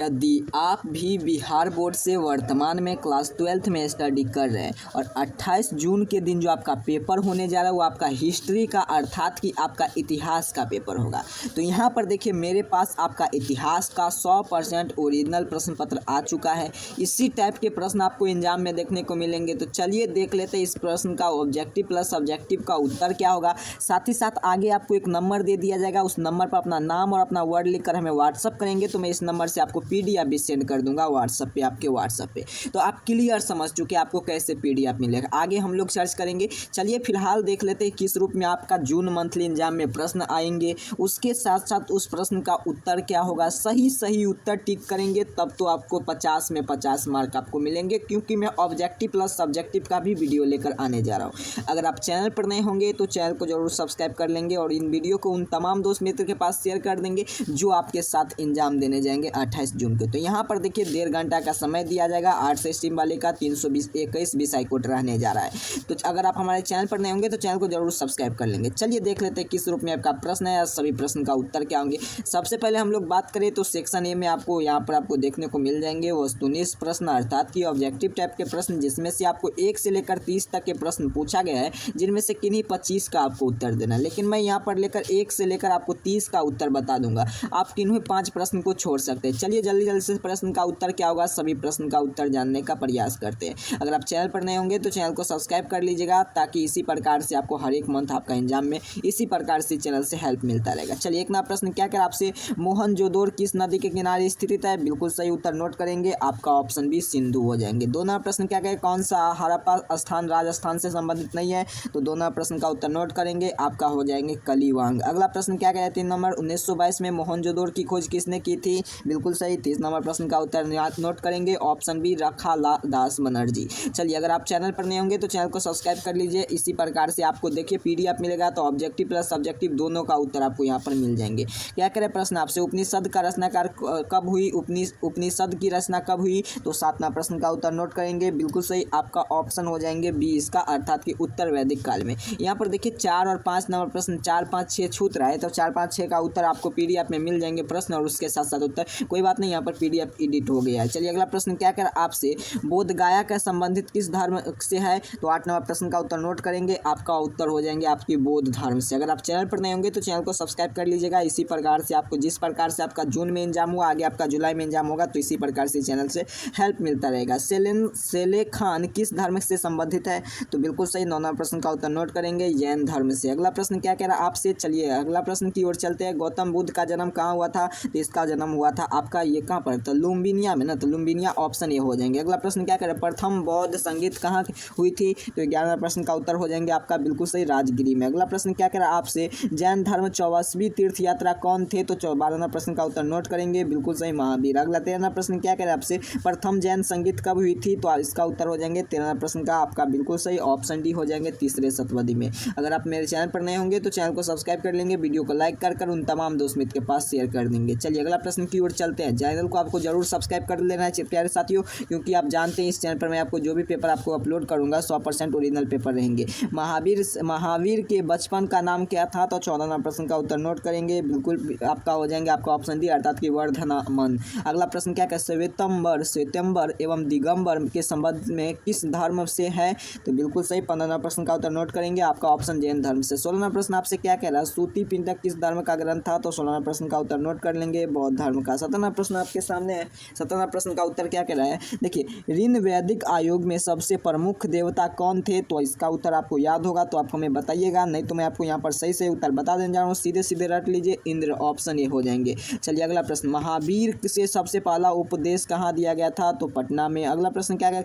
यदि आप भी बिहार बोर्ड से वर्तमान में क्लास 12th में स्टडी कर रहे हैं और 28 जून के दिन जो आपका पेपर होने जा रहा है वो आपका हिस्ट्री का अर्थात कि आपका इतिहास का पेपर होगा। तो यहाँ पर देखिए मेरे पास आपका इतिहास का 100% ओरिजिनल प्रश्न पत्र आ चुका है। इसी टाइप के प्रश्न आपको एग्जाम में देखने को मिलेंगे। तो चलिए देख लेते हैं इस प्रश्न का ऑब्जेक्टिव प्लस सब्जेक्टिव का उत्तर क्या होगा। साथ ही साथ आगे आपको एक नंबर दे दिया जाएगा, उस नंबर पर अपना नाम और अपना वर्ड लिखकर हमें व्हाट्सअप करेंगे तो मैं इस नंबर से आपको पीडीएफ भी सेंड कर दूंगा व्हाट्सएप पे, आपके व्हाट्सएप पे। तो आप क्लियर समझ चुके आपको कैसे पीडीएफ मिलेगा। आगे हम लोग सर्च करेंगे। चलिए फिलहाल देख लेते हैं किस रूप में आपका जून मंथली एग्जाम में प्रश्न आएंगे, उसके साथ साथ उस प्रश्न का उत्तर क्या होगा। सही उत्तर टिक करेंगे तब तो आपको 50 में 50 मार्क आपको मिलेंगे, क्योंकि मैं ऑब्जेक्टिव प्लस सब्जेक्टिव का भी वीडियो लेकर आने जा रहा हूँ। अगर आप चैनल पर नए होंगे तो चैनल को जरूर सब्सक्राइब कर लेंगे और इन वीडियो को उन तमाम दोस्त मित्र के पास शेयर कर देंगे जो आपके साथ एग्जाम देने जाएंगे 28 जून को। तो यहाँ पर देखिए 1.5 घंटा का समय दिया जाएगा। 8 से स्ट्रीम वाले का 321 विषय कोड रहने जा रहा है। तो अगर आप हमारे चैनल पर नए होंगे तो चैनल को जरूर सब्सक्राइब कर लेंगे। चलिए देख लेते हैं किस रूप में आपका प्रश्न है और सभी प्रश्न का उत्तर क्या होंगे। सबसे पहले हम लोग बात करें तो सेक्शन ए में आपको यहाँ पर आपको देखने को मिल जाएंगे वस्तुनिष्ठ प्रश्न अर्थात कि ऑब्जेक्टिव टाइप के प्रश्न, जिसमें से आपको 1 से लेकर 30 तक के प्रश्न पूछा गया है, जिनमें से किन्हीं 25 का आपको उत्तर देना है। लेकिन मैं यहाँ पर लेकर 1 से लेकर आपको 30 का उत्तर बता दूंगा। आप किन्हीं 5 प्रश्न को छोड़ सकते हैं। चलिए जल्दी से प्रश्न का उत्तर क्या होगा, सभी प्रश्न का उत्तर जानने का प्रयास करते हैं। अगर आप चैनल पर नए होंगे तो चैनल को सब्सक्राइब कर लीजिएगा, ताकि इसी प्रकार से आपको हर एक मंथ आपका एग्जाम में इसी प्रकार से चैनल से हेल्प मिलता रहेगा। चलिए एक नया प्रश्न क्या कर आपसे, मोहनजोदड़ो किस नदी के किनारे स्थित है। बिल्कुल सही उत्तर नोट करेंगे, आपका ऑप्शन बी सिंधु हो जाएंगे। दोनों प्रश्न क्या कहे, कौन सा हड़प्पा स्थान राजस्थान से संबंधित नहीं है, तो दोनों प्रश्न का उत्तर नोट करेंगे, आपका हो जाएंगे कलिवांग। अगला प्रश्न क्या कहे, 3 नंबर 1922 में मोहनजोदड़ो की खोज किसने की थी। बिल्कुल सही। 30 नंबर प्रश्न का उत्तर नोट करेंगे, ऑप्शन बी रखादास बनर्जी। चलिए अगर आप चैनल पर नहीं होंगे तो चैनल को सब्सक्राइब कर लीजिए। इसी प्रकार से आपको देखिए पीडीएफ मिलेगा, तो ऑब्जेक्टिव प्लस सब्जेक्टिव दोनों का उत्तर आपको यहाँ पर मिल जाएंगे। क्या करें प्रश्न आपसे, उपनिषद का रचनाकार कब हुई, उपनिषद की रचना कब हुई, तो 7वां प्रश्न का उत्तर नोट करेंगे। बिल्कुल सही, आपका ऑप्शन हो जाएंगे बी इसका, अर्थात कि उत्तर वैदिक काल में। यहाँ पर देखिए 4 और 5 नंबर प्रश्न 4, 5, 6 छूट रहा है, तो 4, 5, 6 का उत्तर आपको पीडीएफ में मिल जाएंगे प्रश्न और उसके साथ साथ उत्तर। कोई बात नहीं, यहाँ पर पीडीएफ एडिट हो गया है। चलिए अगला प्रश्न क्या कर आपसे, बोध गया का संबंधित किस धर्म से है, तो 8 नंबर प्रश्न का उत्तर नोट करेंगे, आपका उत्तर हो जाएंगे आपकी बौद्ध धर्म से। अगर आप चैनल पर नए होंगे तो चैनल को सब्सक्राइब कर लीजिएगा। इसी प्रकार से आपको जिस प्रकार से आपका जून में एग्जाम हुआ, आगे आपका जुलाई में एग्जाम होगा, तो इसी प्रकार से चैनल से हेल्प मिलता रहेगा। सेले खान किस धर्म से संबंधित है, तो बिल्कुल सही 9वां प्रश्न का उत्तर नोट करेंगे, जैन धर्म से। अगला प्रश्न क्या कह रहा है आपसे, चलिए अगला प्रश्न की ओर चलते हैं। गौतम बुद्ध का जन्म कहाँ हुआ था, तो इसका जन्म हुआ था आपका ये कहाँ पर, तो लुम्बिनिया में ना, तो लुम्बिनिया ऑप्शन ये हो जाएंगे। अगला प्रश्न क्या करें, प्रथम बौद्ध संगीत कहाँ हुई थी, तो 11वां प्रश्न का उत्तर हो जाएंगे आपका बिल्कुल सही राजगिरी में। अगला प्रश्न क्या करें आपसे, जैन धर्म 24वीं तीर्थ यात्रा कौन थे, तो 12वां प्रश्न का उत्तर नोट करेंगे, बिल्कुल सही महावीर। अगला 13वां प्रश्न क्या करें आपसे, प्रथम जैन संगीत कब हुई थी, तो इसका उत्तर हो जाएंगे 13वां प्रश्न का आपका बिल्कुल सही ऑप्शन डी हो जाएंगे तीसरे शताब्दी में। अगर आप मेरे चैनल पर नए होंगे तो चैनल को सब्सक्राइब कर लेंगे, वीडियो को लाइक कर उन तमाम दोस्त मित्र के पास शेयर कर देंगे। चलिए अगला प्रश्न की ओर चलते हैं। चैनल को आपको जरूर सब्सक्राइब कर लेना है प्यारे साथियों, क्योंकि आप जानते हैं इस चैनल पर मैं आपको जो भी पेपर आपको अपलोड करूंगा 100% ओरिजिनल पेपर रहेंगे। महावीर के बचपन का नाम क्या था, तो 14वां प्रश्न का उत्तर नोट करेंगे, बिल्कुल आपका हो जाएंगे आपका ऑप्शन डी अर्थात कि वर्धमान। अगला प्रश्न क्या कहते हैं, श्वेतंबर एवं दिगंबर के संबंध में किस धर्म से है, तो बिल्कुल सही 15वां प्रश्न का उत्तर नोट करेंगे, आपका ऑप्शन जैन धर्म से। 16वां प्रश्न आपसे क्या कह रहा है, सूती पिंडक किस धर्म का ग्रंथ था, तो 16वां प्रश्न का उत्तर नोट कर लेंगे, बौद्ध धर्म का। 17वां प्रश्न आपके सामने है। 17वां प्रश्न का उत्तर क्या कह रहा है, देखिए ऋण वैदिक आयोग में सबसे प्रमुख देवता कौन थे, तो इसका उत्तर आपको याद होगा तो आप हमें बताइएगा, नहीं तो मैं आपको यहाँ पर सही से उत्तर बता देने जा रहा हूँ, सीधे रट लीजिए, इंद्र ऑप्शन ये हो जाएंगे। चलिए अगला प्रश्न, महावीर से सबसे पहला उपदेश कहाँ दिया गया था, तो पटना में। अगला प्रश्न क्या है,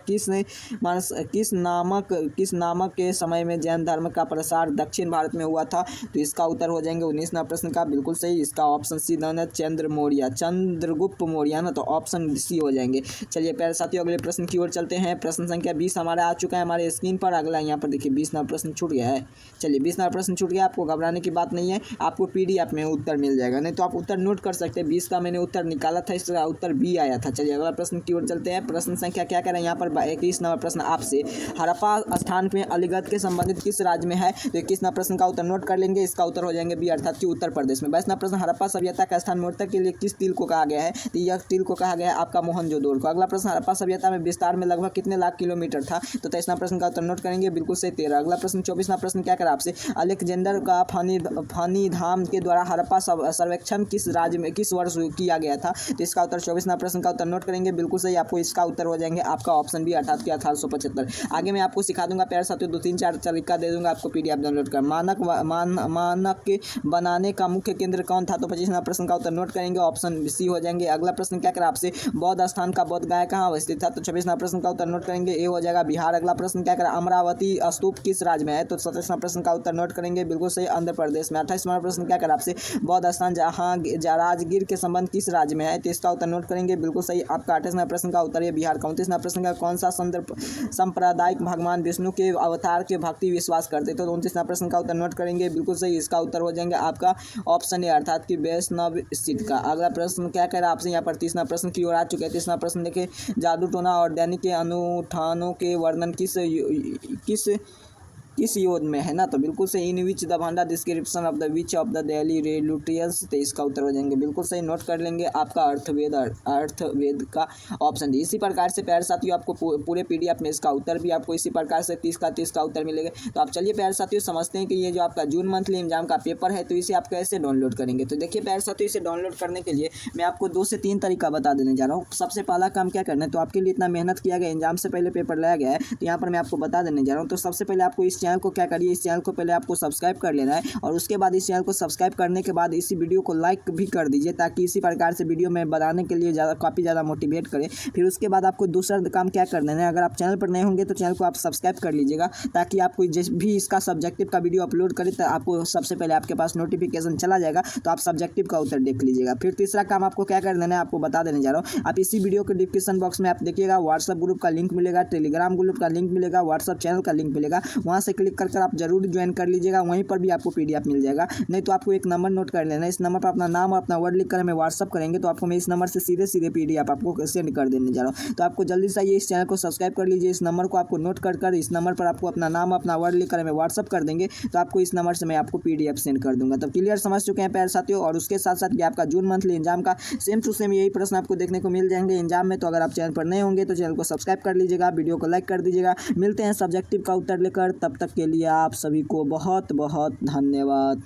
किस नामक के समय में जैन धर्म का प्रसार दक्षिण भारत में हुआ था, तो इसका उत्तर हो जाएंगे 19वां प्रश्न का बिल्कुल सही, इसका ऑप्शन सी है चंद्रगुप्त मौर्य ना, तो ऑप्शन सी हो जाएंगे। चलिए प्यारे साथियों अगले प्रश्न की ओर चलते हैं। प्रश्न संख्या 20 हमारा आ चुका है हमारे स्क्रीन पर। अगला यहाँ पर देखिए 20वां प्रश्न छूट गया है। चलिए 20वां प्रश्न छूट गया, आपको घबराने की बात नहीं है, आपको पीडीएफ में उत्तर मिल जाएगा, नहीं तो आप उत्तर नोट कर सकते हैं। 20 का मैंने उत्तर निकाला था, इसका उत्तर बी आया था। चलिए अगला प्रश्न की ओर चलते हैं। प्रश्न संख्या क्या कह रहे हैं यहाँ पर 21वां प्रश्न आपसे, हड़प्पा स्थान में अलीगढ़ के संबंधित किस राज्य में है, तो 21वां प्रश्न का उत्तर नोट कर लेंगे, इसका उत्तर हो जाएंगे बी अर्थात कि उत्तर प्रदेश में। 22वां प्रश्न, हड़प्पा सभ्यता का स्थान मूर्तक के लिए किस तिल को कहा गया है, तो यह टिल को कहा गया है आपका मोहनजोदड़ो को। अगला प्रश्न, हड़प्पा सभ्यता में विस्तार में लगभग कितने लाख किलोमीटर था? तो 23वां प्रश्न का उत्तर नोट करेंगे, बिल्कुल सही 13। अगला प्रश्न 24वां प्रश्न क्या करा आपसे, अलेक्जेंडर का फनी धाम के द्वारा हड़प्पा सर्वेक्षण किस राज्य में किस वर्ष किया गया था? तो इसका उत्तर 24वां प्रश्न का उत्तर नोट करेंगे, बिल्कुल सही। आपको इसका उत्तर हो जाएंगे आपका ऑप्शन बी, अर्थात कि 1875। आगे मैं आपको सिखा दूंगा प्यारे साथियों, 2-3-4 तरीका दे दूंगा आपको पीडीएफ डाउनलोड कर। मानक के बनाने का मुख्य केंद्र कौन था? तो 25वां प्रश्न का उत्तर नोट करेंगे, ऑप्शन सी हो जाएंगे। अगला प्रश्न क्या करा आपसे, बौद्ध स्थान का बौद्ध गया कहाँ अवस्थित था? तो 26वां प्रश्न का उत्तर नोट करेंगे, ए हो जाएगा बिहार। अगला प्रश्न क्या करा, अमरावती स्तूप किस राज्य में है? तो 27वां प्रश्न का उत्तर नोट करेंगे, बिल्कुल सही, आंध्र प्रदेश में। 28वां प्रश्न क्या करा आपसे, बौद्ध स्थान जहाँ राजगीर के संबंध किस राज्य में है? तो इसका उत्तर नोट करेंगे, बिल्कुल सही, आपका 28वां प्रश्न का उत्तर है बिहार का। 29वां प्रश्न का, कौन सा संप्रदायिक भगवान विष्णु के अवतार के भक्ति विश्वास करते? तो 29वां प्रश्न का उत्तर नोट करेंगे, बिल्कुल सही, इसका उत्तर हो जाएंगे आपका ऑप्शन ए, अर्थात कि वैष्णव सिद्ध का। अगला प्रश्न क्या कह रहा है आपसे, यहाँ पर 30वां प्रश्न की ओर आ चुके हैं। 30वां प्रश्न देखिए, जादू टोना और दैनिक के अनुष्ठानों के वर्णन किस योद्ध में है ना? तो बिल्कुल सही, इन विच द भंडा description of the which of the daily rituals. तो इसका उत्तर हो जाएंगे, बिल्कुल सही, नोट कर लेंगे आपका अर्थवेद का ऑप्शन डी। इसी प्रकार से प्यारे साथियों आपको पूरे पीडीएफ में इसका उत्तर भी आपको इसी प्रकार से 30 का उत्तर मिलेगा। तो आप चलिए प्यारे साथियों समझते हैं कि ये जो आपका जून मंथली एग्जाम का पेपर है तो इसे आप कैसे डाउनलोड करेंगे। तो देखिए प्यारे साथियों, इसे डाउनलोड करने के लिए मैं आपको 2 से 3 तरीका बता देने जा रहा हूँ। सबसे पहला काम क्या करना है, तो आपके लिए इतना मेहनत किया गया, एग्जाम से पहले पेपर लाया गया है, तो यहाँ पर मैं आपको बता देने जा रहा हूँ। तो सबसे पहले आपको इस चैनल को क्या करिए, इस चैनल को पहले आपको सब्सक्राइब कर लेना है और उसके बाद इस चैनल को सब्सक्राइब करने के बाद इसी वीडियो को लाइक भी कर दीजिए, ताकि इसी प्रकार से वीडियो में बनाने के लिए काफ़ी ज़्यादा मोटिवेट करें। फिर उसके बाद आपको दूसरा काम क्या करना है, अगर आप चैनल पर नए होंगे तो चैनल को आप सब्सक्राइब कर लीजिएगा, ताकि आपको जिस भी इसका सब्जेक्टिव का वीडियो अपलोड करें तो आपको सबसे पहले आपके पास नोटिफिकेशन चला जाएगा, तो आप सब्जेक्टिव का उत्तर देख लीजिएगा। फिर तीसरा काम आपको क्या कर देना है, आपको बता देने जा रहा हूँ। आप इसी वीडियो के डिस्क्रिप्शन बॉक्स में आप देखिएगा, व्हाट्सएप ग्रुप का लिंक मिलेगा, टेलीग्राम ग्रुप का लिंक मिलेगा, व्हाट्सएप चैनल का लिंक मिलेगा, वहाँ से क्लिक कर आप जरूर ज्वाइन कर लीजिएगा, वहीं पर भी आपको पीडीएफ मिल जाएगा। नहीं तो आपको एक नंबर नोट कर लेना है, इस नंबर पर अपना नाम और अपना वर्ड लिख कर हमें व्हाट्सअप करेंगे, तो आपको मैं इस नंबर से सीधे पीडीएफ आपको सेंड कर देने जा रहा हूँ। तो आपको जल्दी से ये इस चैनल को सब्सक्राइब कर लीजिए, इस नंबर को आपको नोट कर इस नंबर पर आपको अपना नाम अपना वर्ड लिख कर हमें व्हाट्सअप कर देंगे, तो आपको इस नंबर से मैं आपको पीडीएफ सेंड कर दूंगा। तो क्लियर समझ चुके हैं प्यारे साथियों। और उसके साथ साथ आपका जून मंथली एग्जाम का सेम टू सेम यही प्रश्न आपको देखने को मिल जाएंगे एग्जाम में। तो अगर आप चैनल पर नए होंगे तो चैनल को सब्सक्राइब कर लीजिएगा, वीडियो को लाइक कर दीजिएगा। मिलते हैं सब्जेक्टिव का उत्तर लेकर, तब तक के लिए आप सभी को बहुत बहुत धन्यवाद।